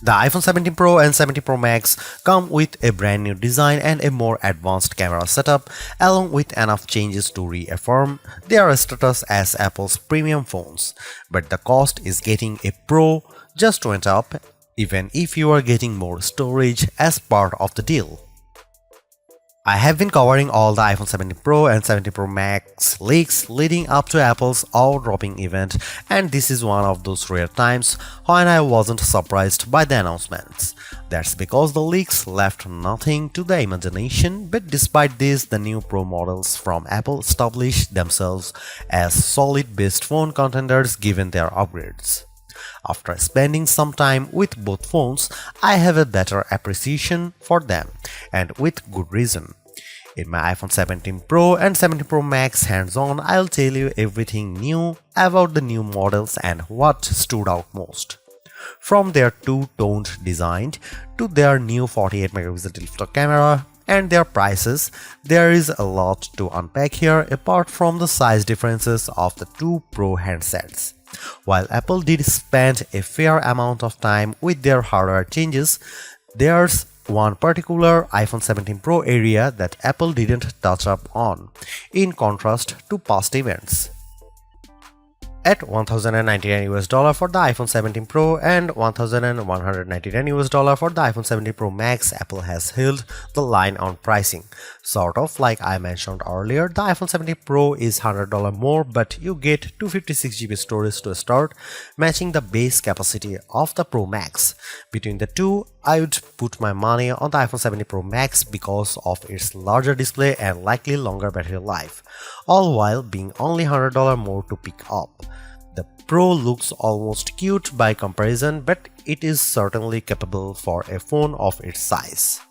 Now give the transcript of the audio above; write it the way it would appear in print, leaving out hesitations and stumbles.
The iPhone 17 Pro and 17 Pro Max come with a brand new design and a more advanced camera setup, along with enough changes to reaffirm their status as Apple's premium phones. But the cost is getting a Pro just went up, even if you are getting more storage as part of the deal. I have been covering all the iPhone 17 Pro and 17 Pro Max leaks leading up to Apple's all-dropping event, and this is one of those rare times when I wasn't surprised by the announcements. That's because the leaks left nothing to the imagination, but despite this, the new Pro models from Apple established themselves as solid best phone contenders given their upgrades. After spending some time with both phones, I have a better appreciation for them, and with good reason. In my iPhone 17 Pro and 17 Pro Max hands-on, I'll tell you everything new about the new models and what stood out most. From their two-toned design to their new 48-megapixel telephoto camera and their prices, there is a lot to unpack here apart from the size differences of the two Pro handsets. While Apple did spend a fair amount of time with their hardware changes, there's one particular iPhone 17 Pro area that Apple didn't touch up on, in contrast to past events. At $1,099 for the iPhone 17 Pro and $1,199 for the iPhone 17 Pro Max, Apple has held the line on pricing. Sort of like I mentioned earlier, the iPhone 17 Pro is $100 more, but you get 256GB storage to start, matching the base capacity of the Pro Max. Between the two, I would put my money on the iPhone 17 Pro Max because of its larger display and likely longer battery life, all while being only $100 more to pick up. The Pro looks almost cute by comparison, but it is certainly capable for a phone of its size.